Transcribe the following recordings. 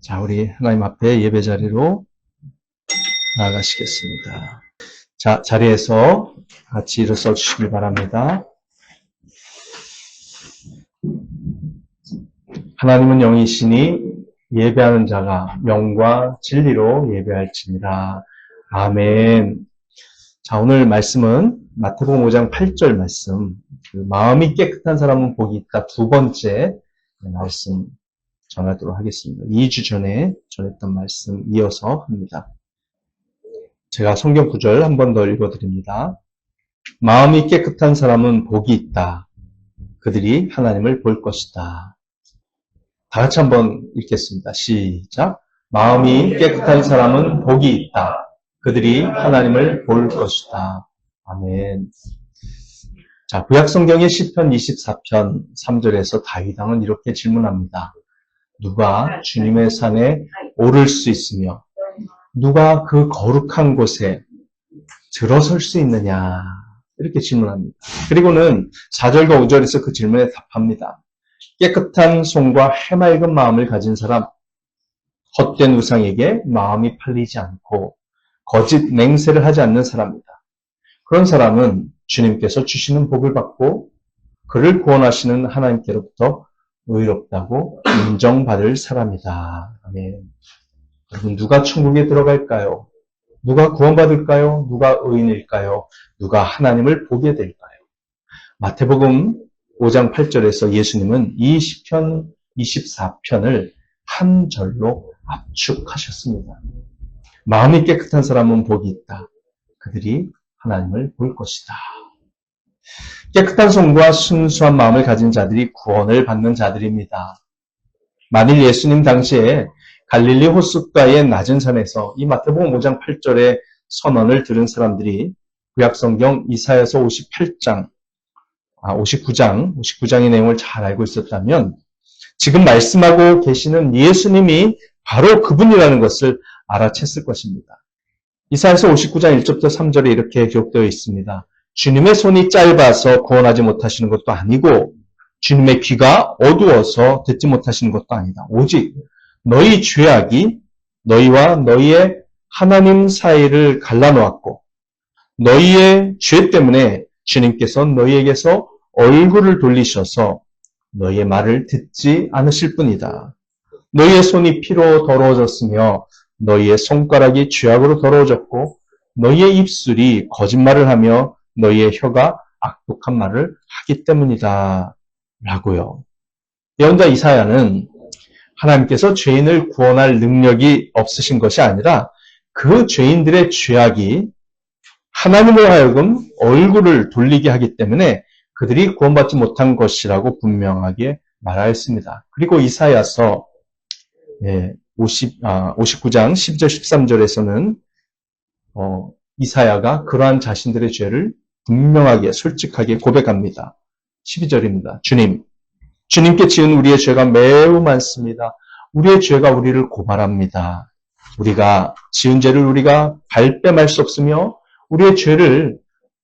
자, 우리 하나님 앞에 예배 자리로 나아가시겠습니다. 자, 자리에서 같이 일어서 주시길 바랍니다. 하나님은 영이시니 예배하는 자가 영과 진리로 예배할지니라. 아멘. 자, 오늘 말씀은 마태복음 5장 8절 말씀, 마음이 깨끗한 사람은 복이 있다. 두 번째 말씀 전하도록 하겠습니다. 2주 전에 전했던 말씀 이어서 합니다. 제가 성경 구절 한 번 더 읽어드립니다. 마음이 깨끗한 사람은 복이 있다. 그들이 하나님을 볼 것이다. 다 같이 한번 읽겠습니다. 시작. 마음이 깨끗한 사람은 복이 있다. 그들이 하나님을 볼 것이다. 아멘. 자, 구약성경의 시편 24편 3절에서 다윗 왕은 이렇게 질문합니다. 누가 주님의 산에 오를 수 있으며 누가 그 거룩한 곳에 들어설 수 있느냐, 이렇게 질문합니다. 그리고는 4절과 5절에서 그 질문에 답합니다. 깨끗한 손과 해맑은 마음을 가진 사람, 헛된 우상에게 마음이 팔리지 않고 거짓 맹세를 하지 않는 사람이다. 그런 사람은 주님께서 주시는 복을 받고 그를 구원하시는 하나님께로부터 의롭다고 인정받을 사람이다. 아멘. 여러분, 누가 천국에 들어갈까요? 누가 구원받을까요? 누가 의인일까요? 누가 하나님을 보게 될까요? 마태복음 5장 8절에서 예수님은 이 시편 24편을 한 절로 압축하셨습니다. 마음이 깨끗한 사람은 복이 있다. 그들이 하나님을 볼 것이다. 깨끗한 손과 순수한 마음을 가진 자들이 구원을 받는 자들입니다. 만일 예수님 당시에 갈릴리 호숫가의 낮은 산에서 이 마태복음 5장 8절의 선언을 들은 사람들이 구약성경 이사야서 59장의 내용을 잘 알고 있었다면 지금 말씀하고 계시는 예수님이 바로 그분이라는 것을 알아챘을 것입니다. 이사야서 59장 1절부터 3절에 이렇게 기록되어 있습니다. 주님의 손이 짧아서 구원하지 못하시는 것도 아니고 주님의 귀가 어두워서 듣지 못하시는 것도 아니다. 오직 너희 죄악이 너희와 너희의 하나님 사이를 갈라놓았고 너희의 죄 때문에 주님께서 너희에게서 얼굴을 돌리셔서 너희의 말을 듣지 않으실 뿐이다. 너희의 손이 피로 더러워졌으며 너희의 손가락이 죄악으로 더러워졌고 너희의 입술이 거짓말을 하며 너희의 혀가 악독한 말을 하기 때문이다. 라고요. 예언자 이사야는 하나님께서 죄인을 구원할 능력이 없으신 것이 아니라 그 죄인들의 죄악이 하나님으로 하여금 얼굴을 돌리게 하기 때문에 그들이 구원받지 못한 것이라고 분명하게 말하였습니다. 그리고 이사야서 59장 10절 13절에서는 이사야가 그러한 자신들의 죄를 분명하게 솔직하게 고백합니다. 12절입니다. 주님께 지은 우리의 죄가 매우 많습니다. 우리의 죄가 우리를 고발합니다. 우리가 지은 죄를 우리가 발뺌할 수 없으며 우리의 죄를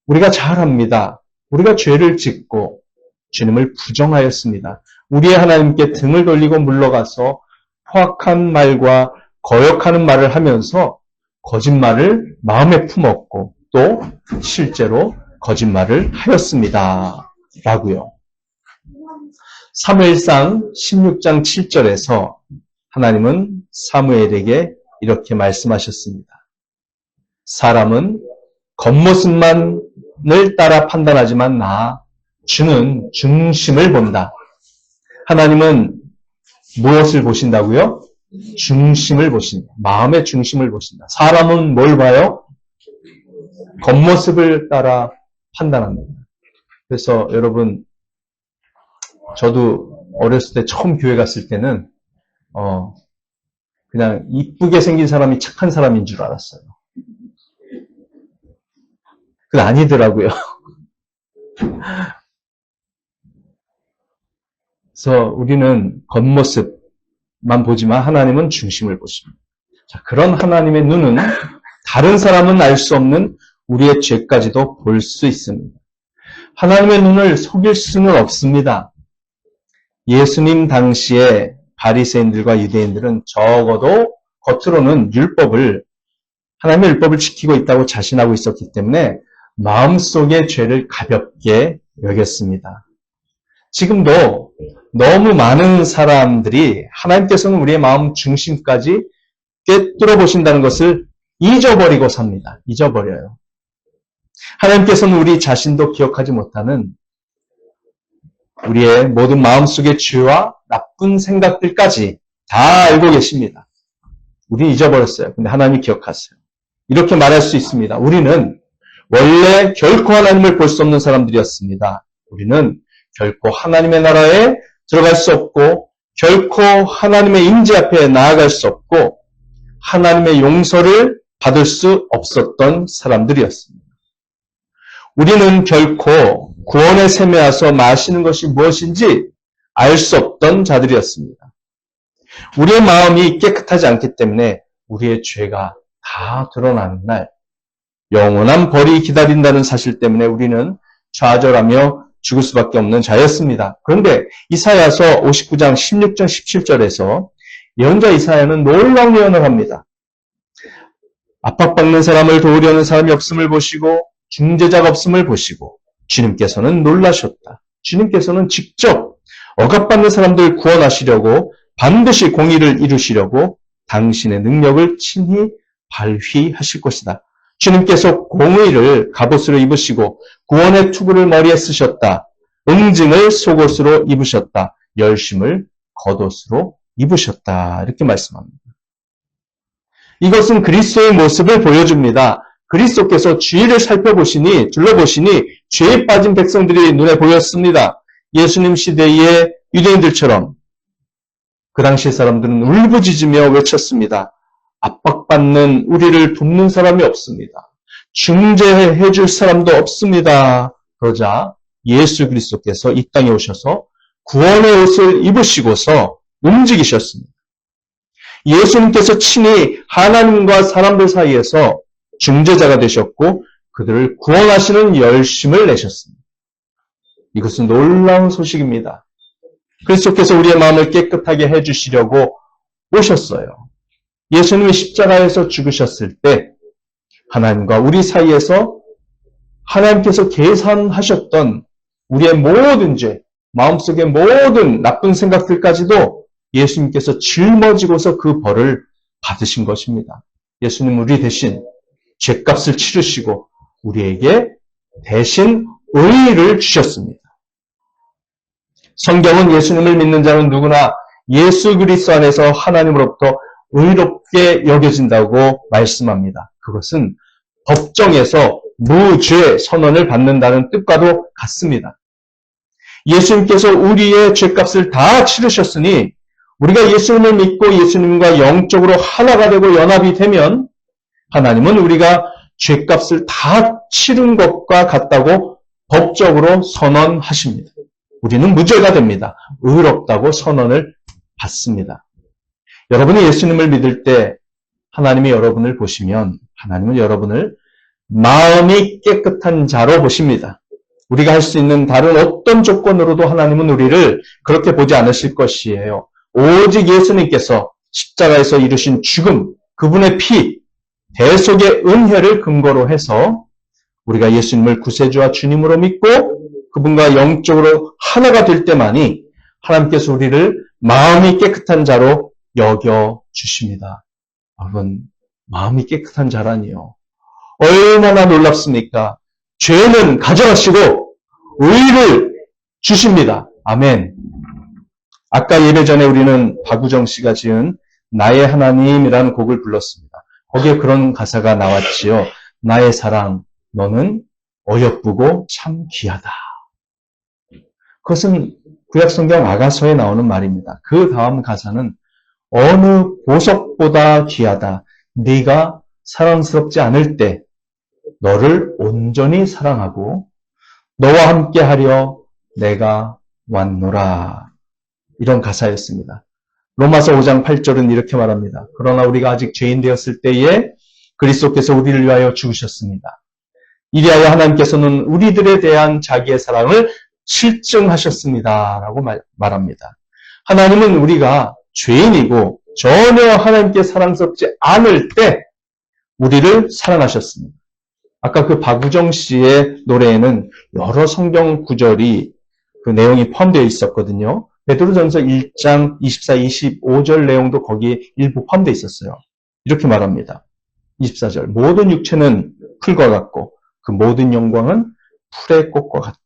우리가 잘 압니다. 우리가 죄를 짓고 주님을 부정하였습니다. 우리의 하나님께 등을 돌리고 물러가서 포악한 말과 거역하는 말을 하면서 거짓말을 마음에 품었고 또 실제로 거짓말을 하였습니다. 라고요. 사무엘상 16장 7절에서 하나님은 사무엘에게 이렇게 말씀하셨습니다. 사람은 겉모습만을 따라 판단하지만 주는 중심을 본다. 하나님은 무엇을 보신다고요? 중심을 보신다. 마음의 중심을 보신다. 사람은 뭘 봐요? 겉모습을 따라 판단합니다. 그래서 여러분, 저도 어렸을 때 처음 교회 갔을 때는 그냥 이쁘게 생긴 사람이 착한 사람인 줄 알았어요. 그게 아니더라고요. 그래서 우리는 겉모습만 보지만 하나님은 중심을 보십니다. 자, 그런 하나님의 눈은 다른 사람은 알 수 없는 우리의 죄까지도 볼 수 있습니다. 하나님의 눈을 속일 수는 없습니다. 예수님 당시에 바리새인들과 유대인들은 적어도 겉으로는 하나님의 율법을 지키고 있다고 자신하고 있었기 때문에 마음속의 죄를 가볍게 여겼습니다. 지금도 너무 많은 사람들이 하나님께서는 우리의 마음 중심까지 꿰뚫어 보신다는 것을 잊어버리고 삽니다. 잊어버려요. 하나님께서는 우리 자신도 기억하지 못하는 우리의 모든 마음속의 죄와 나쁜 생각들까지 다 알고 계십니다. 우리 잊어버렸어요. 근데 하나님이 기억하세요. 이렇게 말할 수 있습니다. 우리는 원래 결코 하나님을 볼 수 없는 사람들이었습니다. 우리는 결코 하나님의 나라에 들어갈 수 없고 결코 하나님의 임재 앞에 나아갈 수 없고 하나님의 용서를 받을 수 없었던 사람들이었습니다. 우리는 결코 구원의 샘에 와서 마시는 것이 무엇인지 알 수 없던 자들이었습니다. 우리의 마음이 깨끗하지 않기 때문에 우리의 죄가 다 드러나는 날, 영원한 벌이 기다린다는 사실 때문에 우리는 좌절하며 죽을 수밖에 없는 자였습니다. 그런데 이사야서 59장 16절 17절에서 예언자 이사야는 놀라운 예언을 합니다. 압박받는 사람을 도우려는 사람이 없음을 보시고 중재자가 없음을 보시고 주님께서는 놀라셨다. 주님께서는 직접 억압받는 사람들을 구원하시려고 반드시 공의를 이루시려고 당신의 능력을 친히 발휘하실 것이다. 주님께서 공의를 갑옷으로 입으시고 구원의 투구를 머리에 쓰셨다. 응징을 속옷으로 입으셨다. 열심을 겉옷으로 입으셨다. 이렇게 말씀합니다. 이것은 그리스도의 모습을 보여줍니다. 그리스도께서 주위를 살펴보시니 둘러보시니 죄에 빠진 백성들이 눈에 보였습니다. 예수님 시대의 유대인들처럼 그 당시 사람들은 울부짖으며 외쳤습니다. 압박받는 우리를 돕는 사람이 없습니다. 중재해 줄 사람도 없습니다. 그러자 예수 그리스도께서 이 땅에 오셔서 구원의 옷을 입으시고서 움직이셨습니다. 예수님께서 친히 하나님과 사람들 사이에서 중재자가 되셨고 그들을 구원하시는 열심을 내셨습니다. 이것은 놀라운 소식입니다. 그리스도께서 우리의 마음을 깨끗하게 해주시려고 오셨어요. 예수님이 십자가에서 죽으셨을 때 하나님과 우리 사이에서 하나님께서 계산하셨던 우리의 모든 죄, 마음속의 모든 나쁜 생각들까지도 예수님께서 짊어지고서 그 벌을 받으신 것입니다. 예수님 우리 대신 죄값을 치르시고 우리에게 대신 의의를 주셨습니다. 성경은 예수님을 믿는 자는 누구나 예수 그리스도 안에서 하나님으로부터 의롭게 여겨진다고 말씀합니다. 그것은 법정에서 무죄 선언을 받는다는 뜻과도 같습니다. 예수님께서 우리의 죄값을 다 치르셨으니 우리가 예수님을 믿고 예수님과 영적으로 하나가 되고 연합이 되면 하나님은 우리가 죄값을 다 치른 것과 같다고 법적으로 선언하십니다. 우리는 무죄가 됩니다. 의롭다고 선언을 받습니다. 여러분이 예수님을 믿을 때 하나님이 여러분을 보시면 하나님은 여러분을 마음이 깨끗한 자로 보십니다. 우리가 할 수 있는 다른 어떤 조건으로도 하나님은 우리를 그렇게 보지 않으실 것이에요. 오직 예수님께서 십자가에서 이루신 죽음, 그분의 피, 대속의 은혜를 근거로 해서 우리가 예수님을 구세주와 주님으로 믿고 그분과 영적으로 하나가 될 때만이 하나님께서 우리를 마음이 깨끗한 자로 여겨주십니다. 여러분, 마음이 깨끗한 자라니요. 얼마나 놀랍습니까? 죄는 가져가시고 의를 주십니다. 아멘. 아까 예배 전에 우리는 박우정 씨가 지은 나의 하나님이라는 곡을 불렀습니다. 거기에 그런 가사가 나왔지요. 나의 사랑, 너는 어여쁘고 참 귀하다. 그것은 구약성경 아가서에 나오는 말입니다. 그 다음 가사는 어느 보석보다 귀하다. 네가 사랑스럽지 않을 때 너를 온전히 사랑하고 너와 함께 하려 내가 왔노라. 이런 가사였습니다. 로마서 5장 8절은 이렇게 말합니다. 그러나 우리가 아직 죄인 되었을 때에 그리스도께서 우리를 위하여 죽으셨습니다. 이리하여 하나님께서는 우리들에 대한 자기의 사랑을 실증하셨습니다. 라고 말합니다. 하나님은 우리가 죄인이고 전혀 하나님께 사랑스럽지 않을 때 우리를 사랑하셨습니다. 아까 그 박우정 씨의 노래에는 여러 성경 구절이 그 내용이 포함되어 있었거든요. 베드로전서 1장 24, 25절 내용도 거기에 일부 포함되어 있었어요. 이렇게 말합니다. 24절. 모든 육체는 풀과 같고 그 모든 영광은 풀의 꽃과 같다.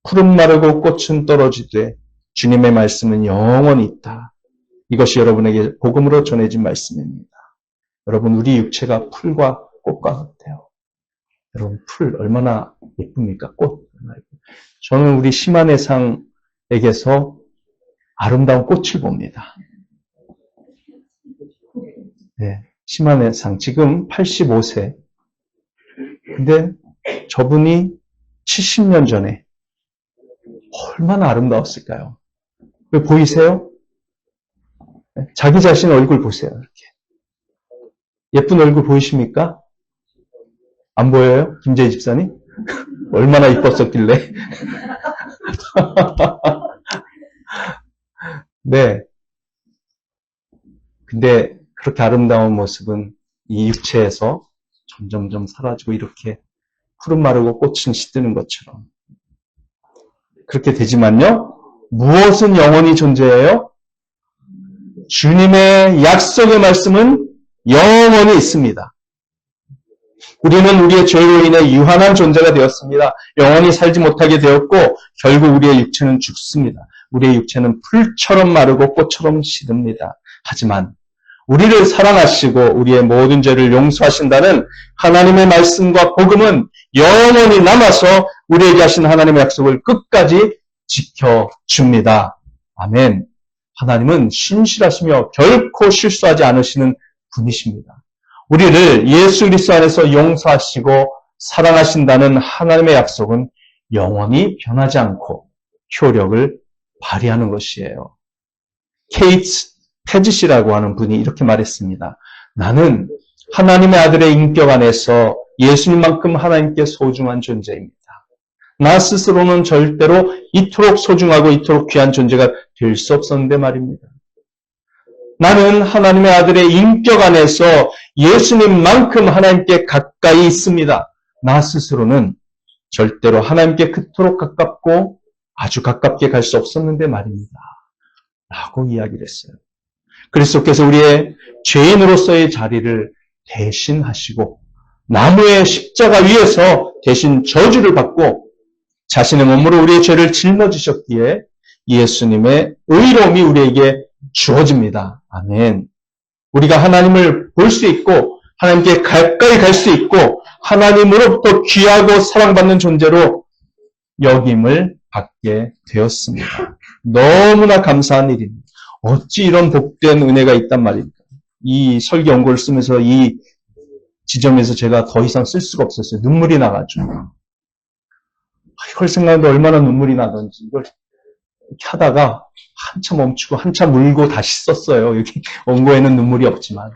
풀은 마르고 꽃은 떨어지되 주님의 말씀은 영원히 있다. 이것이 여러분에게 복음으로 전해진 말씀입니다. 여러분, 우리 육체가 풀과 꽃과 같아요. 여러분, 풀 얼마나 예쁩니까? 꽃. 저는 우리 심한의 상에게서 아름다운 꽃을 봅니다. 네, 심한의 상. 지금 85세. 근데 저분이 70년 전에 얼마나 아름다웠을까요? 왜 보이세요? 자기 자신 얼굴 보세요. 이렇게. 예쁜 얼굴 보이십니까? 안 보여요? 김재희 집사님? 얼마나 이뻤었길래? 네. 근데 그렇게 아름다운 모습은 이 육체에서 점점점 사라지고 이렇게 푸른 마르고 꽃은 시드는 것처럼 그렇게 되지만요. 무엇은 영원히 존재해요? 주님의 약속의 말씀은 영원히 있습니다. 우리는 우리의 죄로 인해 유한한 존재가 되었습니다. 영원히 살지 못하게 되었고 결국 우리의 육체는 죽습니다. 우리의 육체는 풀처럼 마르고 꽃처럼 시듭니다. 하지만 우리를 사랑하시고 우리의 모든 죄를 용서하신다는 하나님의 말씀과 복음은 영원히 남아서 우리에게 하신 하나님의 약속을 끝까지 지켜줍니다. 아멘. 하나님은 신실하시며 결코 실수하지 않으시는 분이십니다. 우리를 예수 그리스도 안에서 용서하시고 사랑하신다는 하나님의 약속은 영원히 변하지 않고 효력을 발휘하는 것이에요. 케이츠 패짓이라고 하는 분이 이렇게 말했습니다. 나는 하나님의 아들의 인격 안에서 예수님만큼 하나님께 소중한 존재입니다. 나 스스로는 절대로 이토록 소중하고 이토록 귀한 존재가 될 수 없었는데 말입니다. 나는 하나님의 아들의 인격 안에서 예수님만큼 하나님께 가까이 있습니다. 나 스스로는 절대로 하나님께 그토록 가깝고 아주 가깝게 갈 수 없었는데 말입니다. 라고 이야기를 했어요. 그리스도께서 우리의 죄인으로서의 자리를 대신하시고 나무의 십자가 위에서 대신 저주를 받고 자신의 몸으로 우리의 죄를 짊어지셨기에 예수님의 의로움이 우리에게 주어집니다. 아멘. 우리가 하나님을 볼 수 있고 하나님께 가까이 갈 수 있고 하나님으로부터 귀하고 사랑받는 존재로 여김을 받게 되었습니다. 너무나 감사한 일입니다. 어찌 이런 복된 은혜가 있단 말입니까? 이 설교 원고를 쓰면서 이 지점에서 제가 더 이상 쓸 수가 없었어요. 눈물이 나가지고. 이걸 생각하는데 얼마나 눈물이 나던지 이걸 이렇게 하다가 한참 멈추고 한참 울고 다시 썼어요. 여기 원고에는 눈물이 없지만.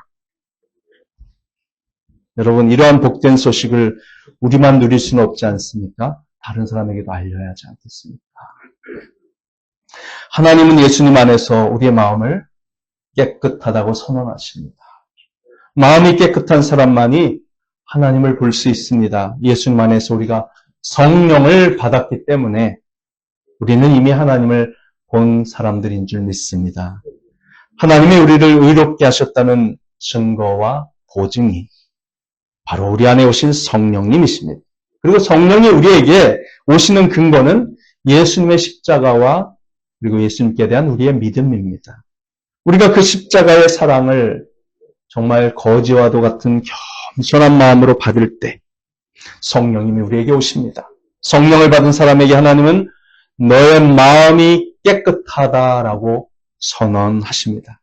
여러분, 이러한 복된 소식을 우리만 누릴 수는 없지 않습니까? 다른 사람에게도 알려야 하지 않겠습니까? 하나님은 예수님 안에서 우리의 마음을 깨끗하다고 선언하십니다. 마음이 깨끗한 사람만이 하나님을 볼 수 있습니다. 예수님 안에서 우리가 성령을 받았기 때문에 우리는 이미 하나님을 본 사람들인 줄 믿습니다. 하나님이 우리를 의롭게 하셨다는 증거와 보증이 바로 우리 안에 오신 성령님이십니다. 그리고 성령이 우리에게 오시는 근거는 예수님의 십자가와 그리고 예수님께 대한 우리의 믿음입니다. 우리가 그 십자가의 사랑을 정말 거지와도 같은 겸손한 마음으로 받을 때 성령님이 우리에게 오십니다. 성령을 받은 사람에게 하나님은 너의 마음이 깨끗하다라고 선언하십니다.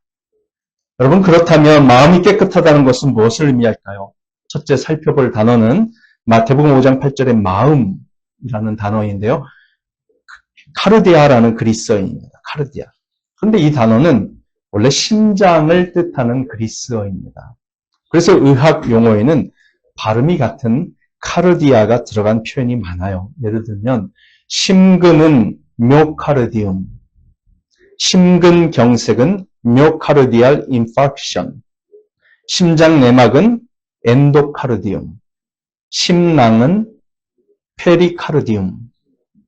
여러분, 그렇다면 마음이 깨끗하다는 것은 무엇을 의미할까요? 첫째 살펴볼 단어는 마태복음 5장 8절의 마음이라는 단어인데요. 카르디아라는 그리스어입니다. 카르디아. 그런데 이 단어는 원래 심장을 뜻하는 그리스어입니다. 그래서 의학 용어에는 발음이 같은 카르디아가 들어간 표현이 많아요. 예를 들면 심근은 묘카르디움, 심근경색은 myocardial infarction, 심장 내막은 엔도카르디움, 심낭은 페리카르디움,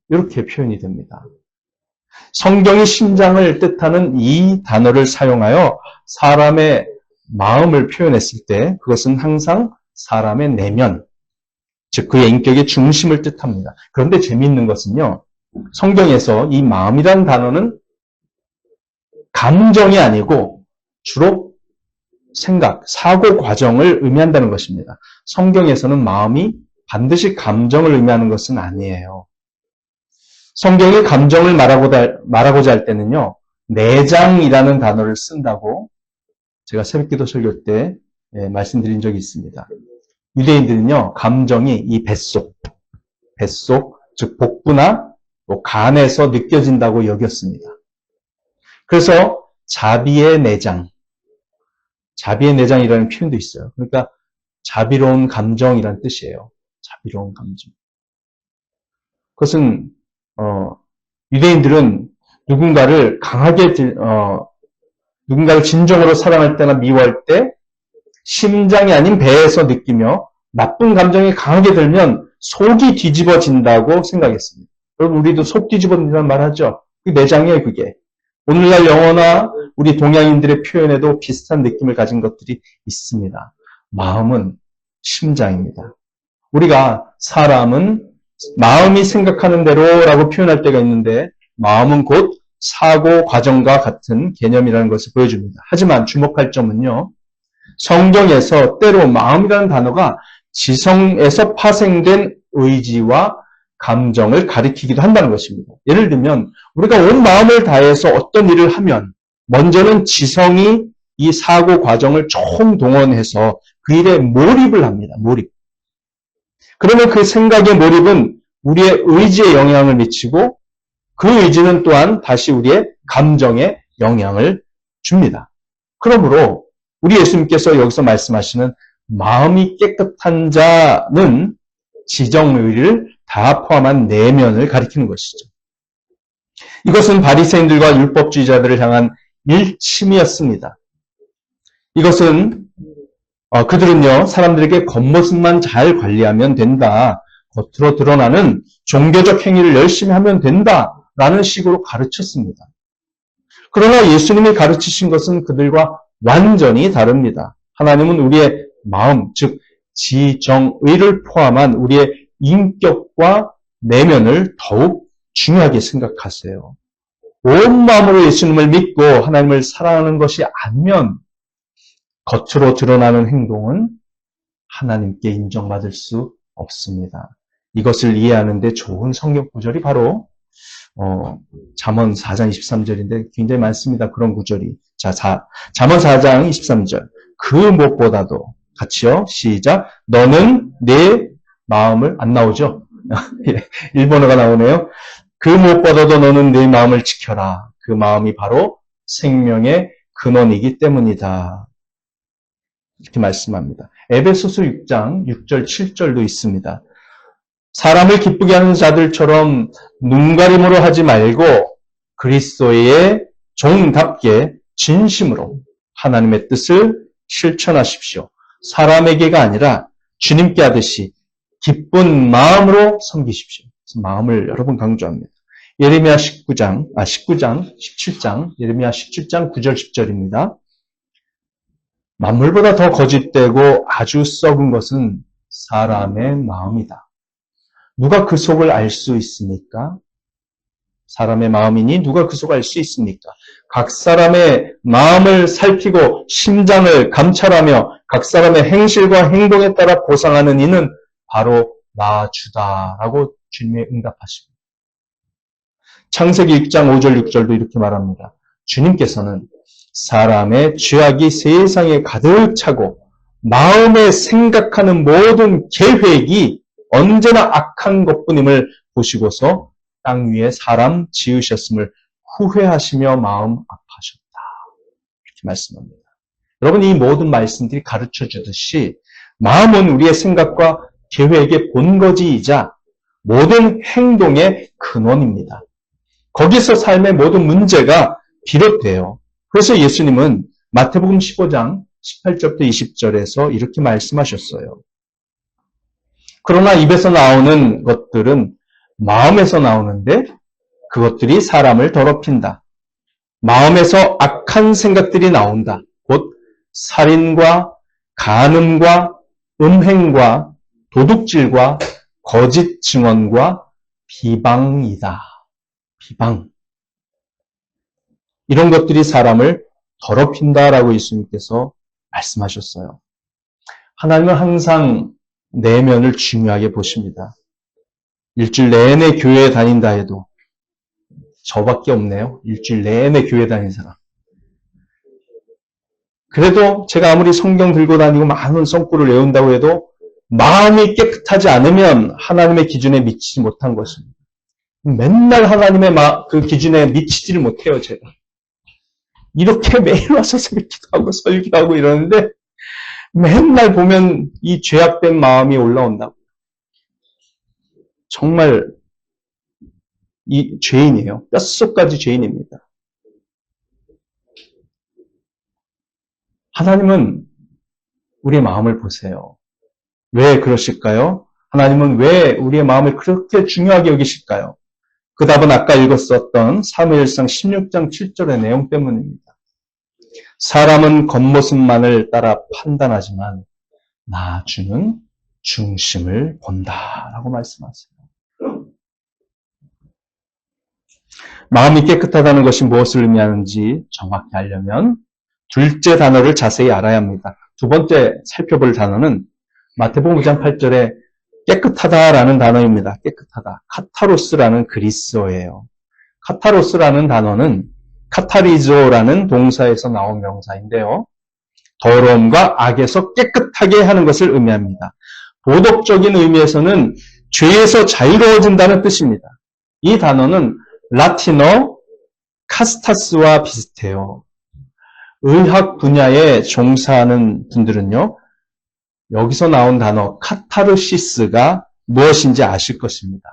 이렇게 표현이 됩니다. 성경이 심장을 뜻하는 이 단어를 사용하여 사람의 마음을 표현했을 때 그것은 항상 사람의 내면, 즉 그의 인격의 중심을 뜻합니다. 그런데 재미있는 것은요, 성경에서 이 마음이라는 단어는 감정이 아니고 주로 생각, 사고 과정을 의미한다는 것입니다. 성경에서는 마음이 반드시 감정을 의미하는 것은 아니에요. 성경이 감정을 말하고자 할 때는요, 내장이라는 단어를 쓴다고 제가 새벽기도 설교 때 말씀드린 적이 있습니다. 유대인들은요, 감정이 이 뱃속, 즉 복부나 또 간에서 느껴진다고 여겼습니다. 그래서 자비의 내장이라는 표현도 있어요. 그러니까 자비로운 감정이라는 뜻이에요. 자비로운 감정. 그것은 유대인들은 누군가를 진정으로 사랑할 때나 미워할 때 심장이 아닌 배에서 느끼며 나쁜 감정이 강하게 들면 속이 뒤집어진다고 생각했습니다. 여러분, 우리도 속 뒤집어진다는 말 하죠? 그 내장이에요, 그게. 오늘날 영어나 우리 동양인들의 표현에도 비슷한 느낌을 가진 것들이 있습니다. 마음은 심장입니다. 우리가 사람은 마음이 생각하는 대로라고 표현할 때가 있는데 마음은 곧 사고 과정과 같은 개념이라는 것을 보여줍니다. 하지만 주목할 점은요, 성경에서 때로 마음이라는 단어가 지성에서 파생된 의지와 감정을 가리키기도 한다는 것입니다. 예를 들면 우리가 온 마음을 다해서 어떤 일을 하면 먼저는 지성이 이 사고 과정을 총동원해서 그 일에 몰입을 합니다. 몰입. 그러면 그 생각의 몰입은 우리의 의지에 영향을 미치고 그 의지는 또한 다시 우리의 감정에 영향을 줍니다. 그러므로 우리 예수님께서 여기서 말씀하시는 마음이 깨끗한 자는 지정의를 다 포함한 내면을 가리키는 것이죠. 이것은 바리새인들과 율법주의자들을 향한 일침이었습니다. 이것은 그들은요, 사람들에게 겉모습만 잘 관리하면 된다, 겉으로 드러나는 종교적 행위를 열심히 하면 된다라는 식으로 가르쳤습니다. 그러나 예수님이 가르치신 것은 그들과 완전히 다릅니다. 하나님은 우리의 마음, 즉 지정의를 포함한 우리의 인격과 내면을 더욱 중요하게 생각하세요. 온 마음으로 예수님을 믿고 하나님을 사랑하는 것이 아니면 겉으로 드러나는 행동은 하나님께 인정받을 수 없습니다. 이것을 이해하는 데 좋은 성경 구절이 바로 잠언 4장 23절인데 굉장히 많습니다. 그런 구절이. 자, 잠언 4장 23절. 그 무엇보다도 같이요. 시작. 너는 내 마음을, 안 나오죠? 일본어가 나오네요. 그 무엇보다도 너는 내 마음을 지켜라. 그 마음이 바로 생명의 근원이기 때문이다. 이렇게 말씀합니다. 에베소서 6장 6절 7절도 있습니다. 사람을 기쁘게 하는 자들처럼 눈가림으로 하지 말고 그리스도의 종답게 진심으로 하나님의 뜻을 실천하십시오. 사람에게가 아니라 주님께 하듯이 기쁜 마음으로 섬기십시오. 마음을 여러 번 강조합니다. 예레미야 17장 9절 10절입니다. 만물보다 더 거짓되고 아주 썩은 것은 사람의 마음이다. 누가 그 속을 알 수 있습니까? 사람의 마음이니 누가 그 속을 알 수 있습니까? 각 사람의 마음을 살피고 심장을 감찰하며 각 사람의 행실과 행동에 따라 보상하는 이는 바로 나 주다라고 주님이 응답하십니다. 창세기 6장 5절 6절도 이렇게 말합니다. 주님께서는 사람의 죄악이 세상에 가득 차고 마음에 생각하는 모든 계획이 언제나 악한 것뿐임을 보시고서 땅 위에 사람 지으셨음을 후회하시며 마음 아파하셨다. 이렇게 말씀합니다. 여러분, 이 모든 말씀들이 가르쳐 주듯이 마음은 우리의 생각과 계획의 본거지이자 모든 행동의 근원입니다. 거기서 삶의 모든 문제가 비롯돼요. 그래서 예수님은 마태복음 15장 18절부터 20절에서 이렇게 말씀하셨어요. 그러나 입에서 나오는 것들은 마음에서 나오는데 그것들이 사람을 더럽힌다. 마음에서 악한 생각들이 나온다. 곧 살인과 간음과 음행과 도둑질과 거짓 증언과 비방이다. 비방. 이런 것들이 사람을 더럽힌다라고 예수님께서 말씀하셨어요. 하나님은 항상 내면을 중요하게 보십니다. 일주일 내내 교회에 다닌다 해도 저밖에 없네요. 일주일 내내 교회 다니는 사람. 그래도 제가 아무리 성경 들고 다니고 많은 성구를 외운다고 해도 마음이 깨끗하지 않으면 하나님의 기준에 미치지 못한 것입니다. 맨날 하나님의 그 기준에 미치지를 못해요, 제가. 이렇게 매일 와서 새벽 기도하고 설교하고 이러는데 맨날 보면 이 죄악된 마음이 올라온다고. 정말 이 죄인이에요. 뼛속까지 죄인입니다. 하나님은 우리의 마음을 보세요. 왜 그러실까요? 하나님은 왜 우리의 마음을 그렇게 중요하게 여기실까요? 그 답은 아까 읽었었던 사무엘상 16장 7절의 내용 때문입니다. 사람은 겉모습만을 따라 판단하지만 나 주는 중심을 본다라고 말씀하세요. 마음이 깨끗하다는 것이 무엇을 의미하는지 정확히 알려면 둘째 단어를 자세히 알아야 합니다. 두 번째 살펴볼 단어는 마태복음 5장 8절에 깨끗하다라는 단어입니다. 깨끗하다. 카타로스라는 그리스어예요. 카타로스라는 단어는 카타리조라는 동사에서 나온 명사인데요. 더러움과 악에서 깨끗하게 하는 것을 의미합니다. 도덕적인 의미에서는 죄에서 자유로워진다는 뜻입니다. 이 단어는 라틴어 카스타스와 비슷해요. 의학 분야에 종사하는 분들은요, 여기서 나온 단어 카타르시스가 무엇인지 아실 것입니다.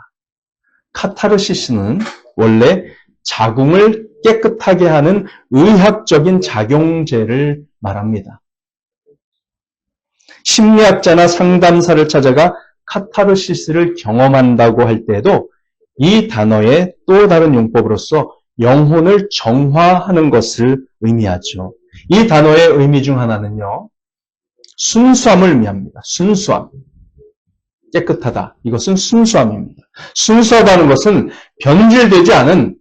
카타르시스는 원래 자궁을 깨끗하게 하는 의학적인 작용제를 말합니다. 심리학자나 상담사를 찾아가 카타르시스를 경험한다고 할 때에도 이 단어의 또 다른 용법으로서 영혼을 정화하는 것을 의미하죠. 이 단어의 의미 중 하나는요, 순수함을 의미합니다. 순수함. 깨끗하다. 이것은 순수함입니다. 순수하다는 것은 변질되지 않은,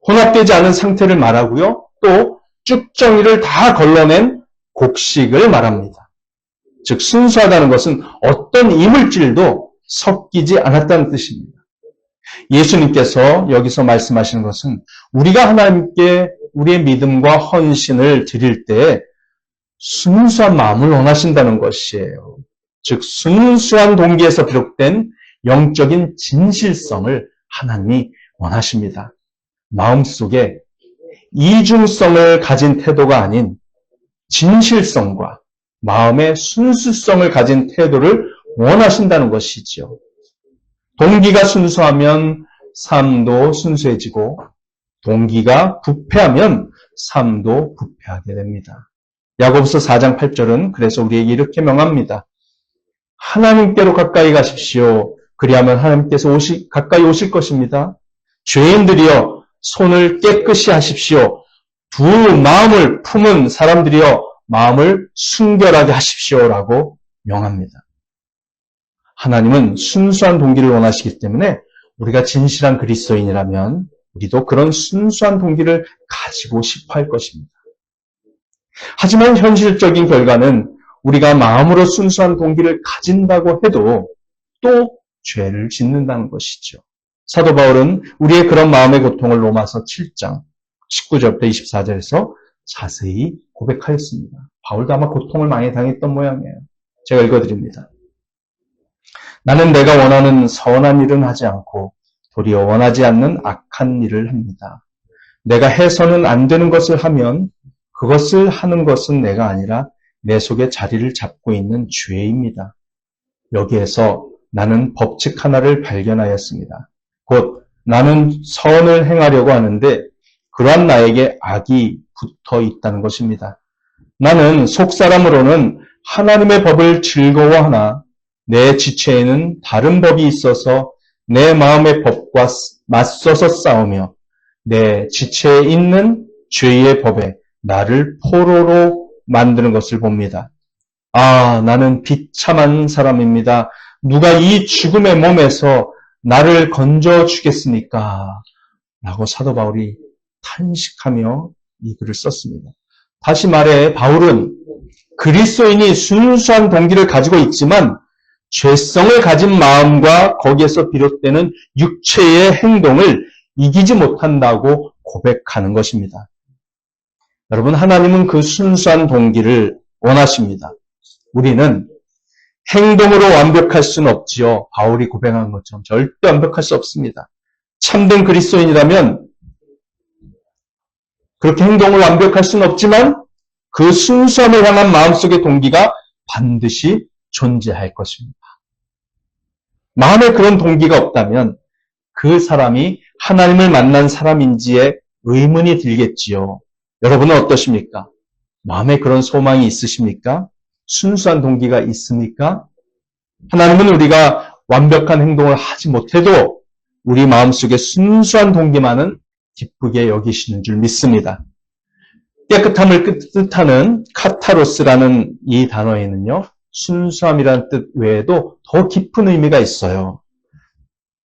혼합되지 않은 상태를 말하고요. 또 쭉정이를 다 걸러낸 곡식을 말합니다. 즉 순수하다는 것은 어떤 이물질도 섞이지 않았다는 뜻입니다. 예수님께서 여기서 말씀하시는 것은 우리가 하나님께 우리의 믿음과 헌신을 드릴 때 순수한 마음을 원하신다는 것이에요. 즉 순수한 동기에서 비롯된 영적인 진실성을 하나님이 원하십니다. 마음속에 이중성을 가진 태도가 아닌 진실성과 마음의 순수성을 가진 태도를 원하신다는 것이죠. 동기가 순수하면 삶도 순수해지고 동기가 부패하면 삶도 부패하게 됩니다. 야고보서 4장 8절은 그래서 우리에게 이렇게 명합니다. 하나님께로 가까이 가십시오. 그리하면 하나님께서 가까이 오실 것입니다. 죄인들이여 손을 깨끗이 하십시오. 두 마음을 품은 사람들이여 마음을 순결하게 하십시오라고 명합니다. 하나님은 순수한 동기를 원하시기 때문에 우리가 진실한 그리스도인이라면 우리도 그런 순수한 동기를 가지고 싶어 할 것입니다. 하지만 현실적인 결과는 우리가 마음으로 순수한 동기를 가진다고 해도 또 죄를 짓는다는 것이죠. 사도 바울은 우리의 그런 마음의 고통을 로마서 7장 19절부터 24절에서 자세히 고백하였습니다. 바울도 아마 고통을 많이 당했던 모양이에요. 제가 읽어드립니다. 나는 내가 원하는 선한 일은 하지 않고 도리어 원하지 않는 악한 일을 합니다. 내가 해서는 안 되는 것을 하면 그것을 하는 것은 내가 아니라 내 속에 자리를 잡고 있는 죄입니다. 여기에서 나는 법칙 하나를 발견하였습니다. 곧 나는 선을 행하려고 하는데 그러한 나에게 악이 붙어 있다는 것입니다. 나는 속사람으로는 하나님의 법을 즐거워하나 내 지체에는 다른 법이 있어서 내 마음의 법과 맞서서 싸우며 내 지체에 있는 죄의 법에 나를 포로로 만드는 것을 봅니다. 아, 나는 비참한 사람입니다. 누가 이 죽음의 몸에서 나를 건져주겠습니까? 라고 사도 바울이 탄식하며 이 글을 썼습니다. 다시 말해 바울은 그리스도인이 순수한 동기를 가지고 있지만 죄성을 가진 마음과 거기에서 비롯되는 육체의 행동을 이기지 못한다고 고백하는 것입니다. 여러분, 하나님은 그 순수한 동기를 원하십니다. 우리는 행동으로 완벽할 수는 없지요. 바울이 고백한 것처럼 절대 완벽할 수 없습니다. 참된 그리스도인이라면 그렇게 행동을 완벽할 수는 없지만 그 순수함을 향한 마음속의 동기가 반드시 존재할 것입니다. 마음에 그런 동기가 없다면 그 사람이 하나님을 만난 사람인지에 의문이 들겠지요. 여러분은 어떠십니까? 마음에 그런 소망이 있으십니까? 순수한 동기가 있습니까? 하나님은 우리가 완벽한 행동을 하지 못해도 우리 마음속에 순수한 동기만은 기쁘게 여기시는 줄 믿습니다. 깨끗함을 뜻하는 카타로스라는 이 단어에는요, 순수함이라는 뜻 외에도 더 깊은 의미가 있어요.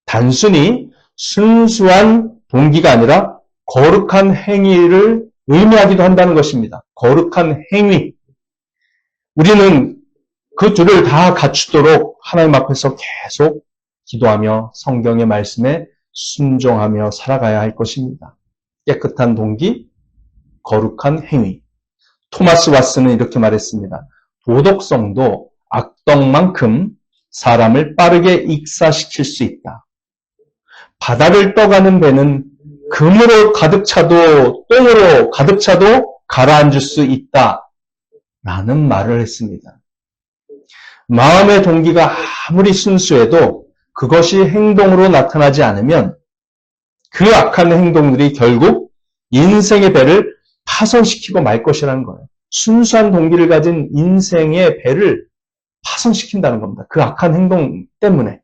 단순히 순수한 동기가 아니라 거룩한 행위를 의미하기도 한다는 것입니다. 거룩한 행위. 우리는 그 둘을 다 갖추도록 하나님 앞에서 계속 기도하며 성경의 말씀에 순종하며 살아가야 할 것입니다. 깨끗한 동기, 거룩한 행위. 토마스 왓슨은 이렇게 말했습니다. 도덕성도 악덕만큼 사람을 빠르게 익사시킬 수 있다. 바다를 떠가는 배는 금으로 가득 차도 똥으로 가득 차도 가라앉을 수 있다. 라는 말을 했습니다. 마음의 동기가 아무리 순수해도 그것이 행동으로 나타나지 않으면 그 악한 행동들이 결국 인생의 배를 파손시키고 말 것이라는 거예요. 순수한 동기를 가진 인생의 배를 파손시킨다는 겁니다. 그 악한 행동 때문에.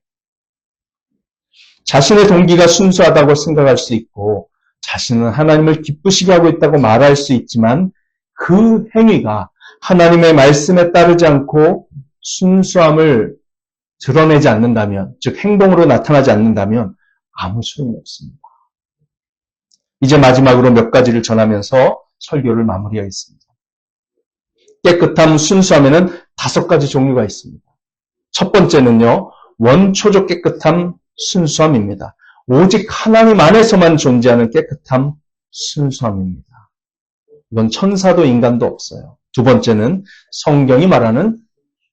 자신의 동기가 순수하다고 생각할 수 있고 자신은 하나님을 기쁘시게 하고 있다고 말할 수 있지만 그 행위가 하나님의 말씀에 따르지 않고 순수함을 드러내지 않는다면, 즉 행동으로 나타나지 않는다면 아무 소용이 없습니다. 이제 마지막으로 몇 가지를 전하면서 설교를 마무리하겠습니다. 깨끗함, 순수함에는 5가지 종류가 있습니다. 첫 번째는요, 원초적 깨끗함, 순수함입니다. 오직 하나님 안에서만 존재하는 깨끗함, 순수함입니다. 이건 천사도 인간도 없어요. 두 번째는 성경이 말하는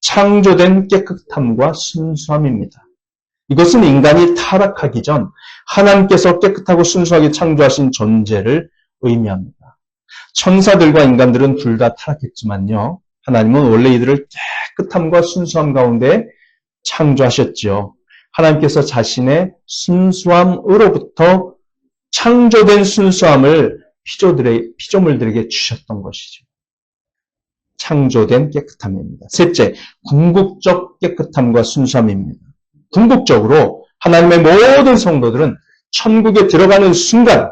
창조된 깨끗함과 순수함입니다. 이것은 인간이 타락하기 전 하나님께서 깨끗하고 순수하게 창조하신 존재를 의미합니다. 천사들과 인간들은 둘 다 타락했지만요. 하나님은 원래 이들을 깨끗함과 순수함 가운데 창조하셨죠. 하나님께서 자신의 순수함으로부터 창조된 순수함을 피조물들에게 주셨던 것이죠. 창조된 깨끗함입니다. 셋째, 궁극적 깨끗함과 순수함입니다. 궁극적으로 하나님의 모든 성도들은 천국에 들어가는 순간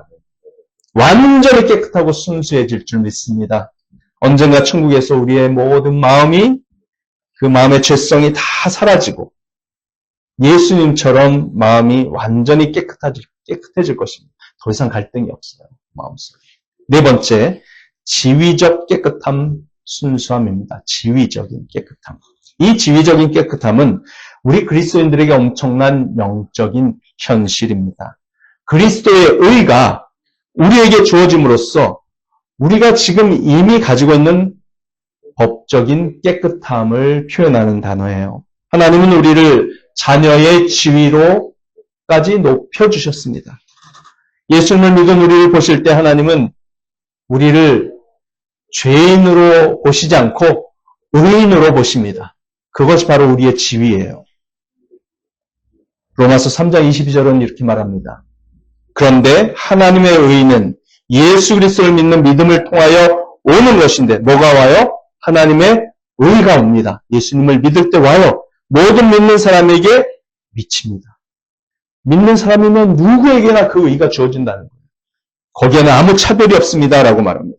완전히 깨끗하고 순수해질 줄 믿습니다. 언젠가 천국에서 우리의 모든 마음이 그 마음의 죄성이 다 사라지고 예수님처럼 마음이 완전히 깨끗해질 것입니다. 더 이상 갈등이 없어요. 마음속에. 네 번째, 지위적 깨끗함, 순수함입니다. 지위적인 깨끗함. 이 지위적인 깨끗함은 우리 그리스도인들에게 엄청난 영적인 현실입니다. 그리스도의 의가 우리에게 주어짐으로써 우리가 지금 이미 가지고 있는 법적인 깨끗함을 표현하는 단어예요. 하나님은 우리를 자녀의 지위로까지 높여주셨습니다. 예수님을 믿은 우리를 보실 때 하나님은 우리를 죄인으로 보시지 않고 의인으로 보십니다. 그것이 바로 우리의 지위예요. 로마서 3장 22절은 이렇게 말합니다. 그런데 하나님의 의인은 예수 그리스도를 믿는 믿음을 통하여 오는 것인데 뭐가 와요? 하나님의 의가 옵니다. 예수님을 믿을 때 와요. 모든 믿는 사람에게 미칩니다. 믿는 사람이면 누구에게나 그 의가 주어진다는 거예요. 거기에는 아무 차별이 없습니다라고 말합니다.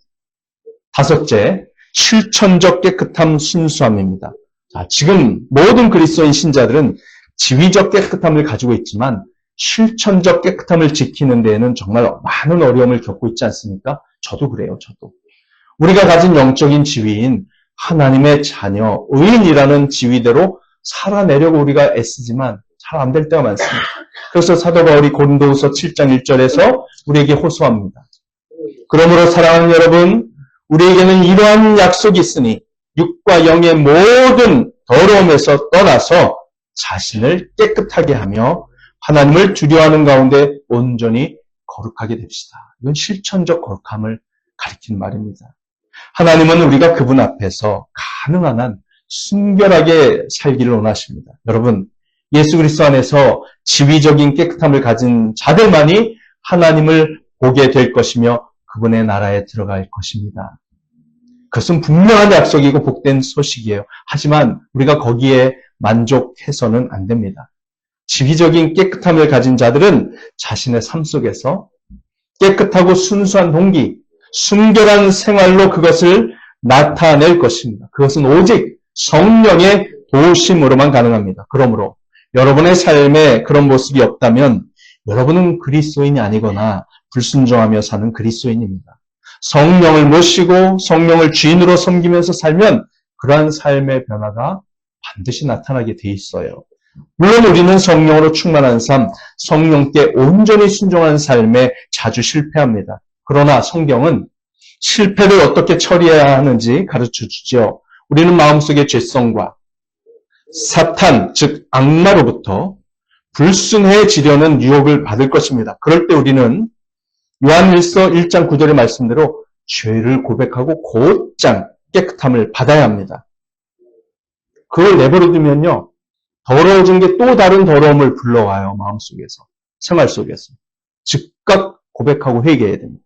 다섯째, 실천적 깨끗함, 순수함입니다. 자, 지금 모든 그리스도인 신자들은 지위적 깨끗함을 가지고 있지만 실천적 깨끗함을 지키는 데에는 정말 많은 어려움을 겪고 있지 않습니까? 저도 그래요, 저도. 우리가 가진 영적인 지위인 하나님의 자녀, 의인이라는 지위대로 살아내려고 우리가 애쓰지만 잘 안 될 때가 많습니다. 그래서 사도 바울이 고린도후서 7장 1절에서 우리에게 호소합니다. 그러므로 사랑하는 여러분, 우리에게는 이러한 약속이 있으니 육과 영의 모든 더러움에서 떠나서 자신을 깨끗하게 하며 하나님을 두려워하는 가운데 온전히 거룩하게 됩시다. 이건 실천적 거룩함을 가리키는 말입니다. 하나님은 우리가 그분 앞에서 가능한 한 순결하게 살기를 원하십니다. 여러분, 예수 그리스도 안에서 지위적인 깨끗함을 가진 자들만이 하나님을 보게 될 것이며 그분의 나라에 들어갈 것입니다. 그것은 분명한 약속이고 복된 소식이에요. 하지만 우리가 거기에 만족해서는 안 됩니다. 지위적인 깨끗함을 가진 자들은 자신의 삶 속에서 깨끗하고 순수한 동기, 순결한 생활로 그것을 나타낼 것입니다. 그것은 오직 성령의 도우심으로만 가능합니다. 그러므로 여러분의 삶에 그런 모습이 없다면 여러분은 그리스도인이 아니거나 불순종하며 사는 그리스도인입니다. 성령을 모시고 성령을 주인으로 섬기면서 살면 그러한 삶의 변화가 반드시 나타나게 돼 있어요. 물론 우리는 성령으로 충만한 삶, 성령께 온전히 순종한 삶에 자주 실패합니다. 그러나 성경은 실패를 어떻게 처리해야 하는지 가르쳐주죠. 우리는 마음속의 죄성과 사탄, 즉 악마로부터 불순해지려는 유혹을 받을 것입니다. 그럴 때 우리는 요한일서 1장 9절의 말씀대로 죄를 고백하고 곧장 깨끗함을 받아야 합니다. 그걸 내버려두면요, 더러워진 게 또 다른 더러움을 불러와요. 마음속에서, 생활 속에서. 즉각 고백하고 회개해야 됩니다.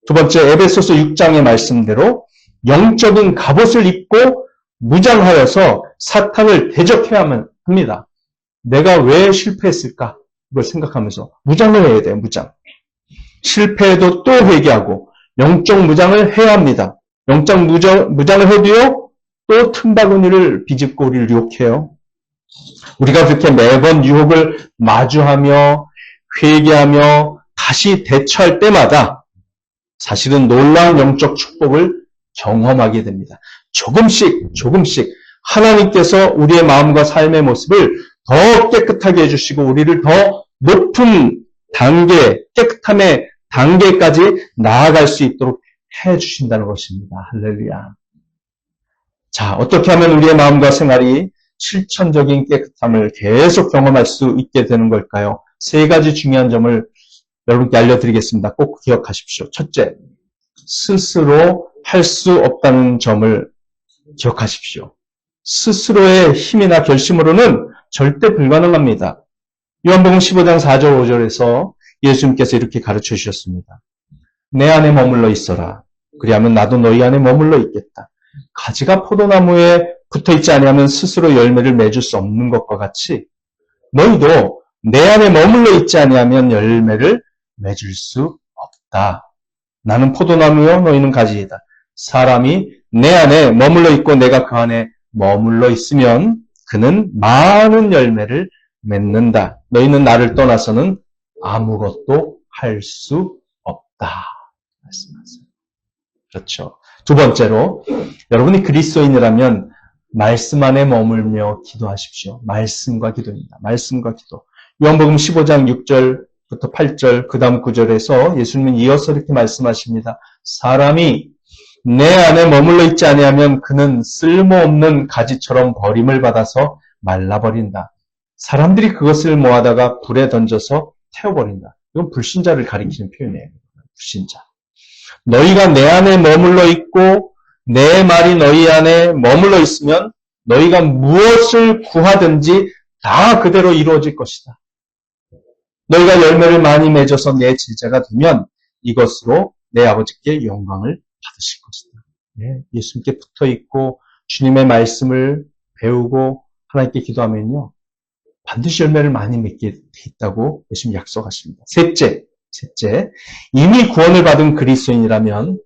두 번째, 에베소서 6장의 말씀대로 영적인 갑옷을 입고 무장하여서 사탄을 대적해야 합니다. 내가 왜 실패했을까? 이걸 생각하면서 무장을 해야 돼요. 무장. 실패해도 또 회개하고 영적 무장을 해야 합니다. 영적 무장을 해도요, 또 틈바구니를 비집고 우리를 유혹해요. 우리가 그렇게 매번 유혹을 마주하며 회개하며 다시 대처할 때마다 사실은 놀라운 영적 축복을 경험하게 됩니다. 조금씩 하나님께서 우리의 마음과 삶의 모습을 더 깨끗하게 해주시고 우리를 더 높은 단계, 깨끗함의 단계까지 나아갈 수 있도록 해주신다는 것입니다. 할렐루야. 자, 어떻게 하면 우리의 마음과 생활이 실천적인 깨끗함을 계속 경험할 수 있게 되는 걸까요? 세 가지 중요한 점을 여러분께 알려드리겠습니다. 꼭 기억하십시오. 첫째, 스스로 할 수 없다는 점을 기억하십시오. 스스로의 힘이나 결심으로는 절대 불가능합니다. 요한복음 15장 4절 5절에서 예수님께서 이렇게 가르쳐 주셨습니다. 내 안에 머물러 있어라. 그리하면 나도 너희 안에 머물러 있겠다. 가지가 포도나무에 붙어있지 아니하면 스스로 열매를 맺을 수 없는 것과 같이 너희도 내 안에 머물러 있지 아니하면 열매를 맺을 수 없다. 나는 포도나무요 너희는 가지이다. 사람이 내 안에 머물러 있고 내가 그 안에 머물러 있으면 그는 많은 열매를 맺는다. 너희는 나를 떠나서는 아무것도 할 수 없다. 말씀하세요. 그렇죠. 두 번째로 여러분이 그리스도인이라면 말씀 안에 머물며 기도하십시오. 말씀과 기도입니다. 말씀과 기도. 요한복음 15장 6절부터 8절 그 다음 9절에서 예수님은 이어서 이렇게 말씀하십니다. 사람이 내 안에 머물러 있지 아니하면 그는 쓸모없는 가지처럼 버림을 받아서 말라버린다. 사람들이 그것을 모아다가 불에 던져서 태워버린다. 이건 불신자를 가리키는 표현이에요. 불신자. 너희가 내 안에 머물러 있고 내 말이 너희 안에 머물러 있으면 너희가 무엇을 구하든지 다 그대로 이루어질 것이다. 너희가 열매를 많이 맺어서 내 제자가 되면 이것으로 내 아버지께 영광을 받으실 것이다. 네, 예수님께 붙어 있고 주님의 말씀을 배우고 하나님께 기도하면요, 반드시 열매를 많이 맺게 돼 있다고 예수님 약속하십니다. 셋째, 이미 구원을 받은 그리스도인이라면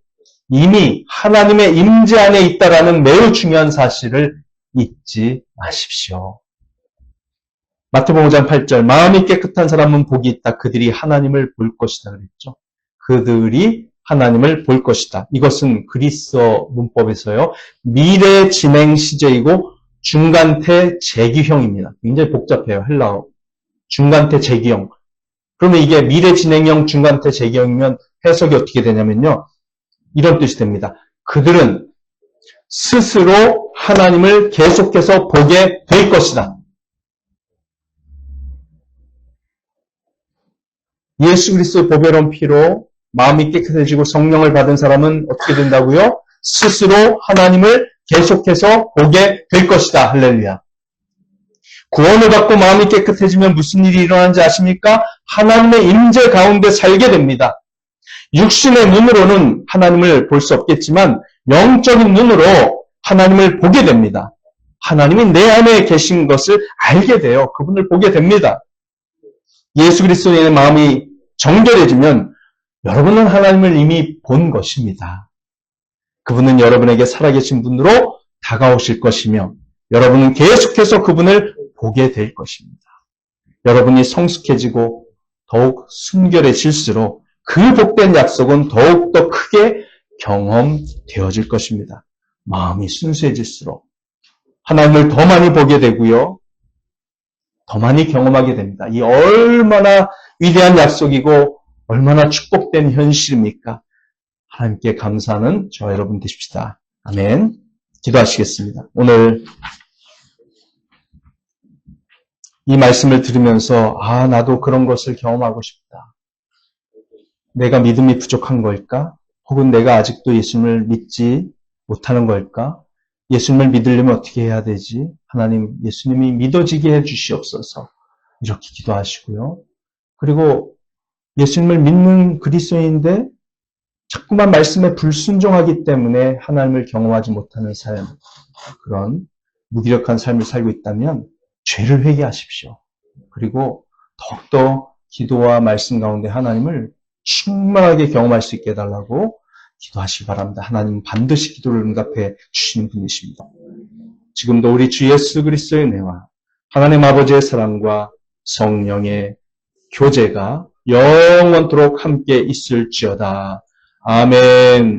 이미 하나님의 임재 안에 있다라는 매우 중요한 사실을 잊지 마십시오. 마태복음 5장 8절, 마음이 깨끗한 사람은 복이 있다. 그들이 하나님을 볼 것이다 그랬죠. 그들이 하나님을 볼 것이다. 이것은 그리스어 문법에서요, 미래 진행 시제이고 중간태 재기형입니다. 굉장히 복잡해요. 헬라어. 중간태 재기형. 그러면 이게 미래 진행형 중간태 재기형이면 해석이 어떻게 되냐면요, 이런 뜻이 됩니다. 그들은 스스로 하나님을 계속해서 보게 될 것이다. 예수 그리스도의 보배로운 피로 마음이 깨끗해지고 성령을 받은 사람은 어떻게 된다고요? 스스로 하나님을 계속해서 보게 될 것이다. 할렐루야. 구원을 받고 마음이 깨끗해지면 무슨 일이 일어나는지 아십니까? 하나님의 임재 가운데 살게 됩니다. 육신의 눈으로는 하나님을 볼 수 없겠지만 영적인 눈으로 하나님을 보게 됩니다. 하나님이 내 안에 계신 것을 알게 돼요. 그분을 보게 됩니다. 예수 그리스도의 마음이 정결해지면 여러분은 하나님을 이미 본 것입니다. 그분은 여러분에게 살아계신 분으로 다가오실 것이며 여러분은 계속해서 그분을 보게 될 것입니다. 여러분이 성숙해지고 더욱 순결해질수록 그 복된 약속은 더욱더 크게 경험되어질 것입니다. 마음이 순수해질수록 하나님을 더 많이 보게 되고요, 더 많이 경험하게 됩니다. 이 얼마나 위대한 약속이고 얼마나 축복된 현실입니까? 하나님께 감사하는 저와 여러분 되십시다. 아멘. 기도하시겠습니다. 오늘 이 말씀을 들으면서 나도 그런 것을 경험하고 싶다. 내가 믿음이 부족한 걸까? 혹은 내가 아직도 예수님을 믿지 못하는 걸까? 예수님을 믿으려면 어떻게 해야 되지? 하나님, 예수님이 믿어지게 해주시옵소서. 이렇게 기도하시고요. 그리고 예수님을 믿는 그리스도인인데 자꾸만 말씀에 불순종하기 때문에 하나님을 경험하지 못하는 삶, 그런 무기력한 삶을 살고 있다면 죄를 회개하십시오. 그리고 더욱더 기도와 말씀 가운데 하나님을 충만하게 경험할 수 있게 해달라고 기도하시기 바랍니다. 하나님은 반드시 기도를 응답해 주시는 분이십니다. 지금도 우리 주 예수 그리스도의 은혜와 하나님 아버지의 사랑과 성령의 교제가 영원토록 함께 있을지어다. 아멘.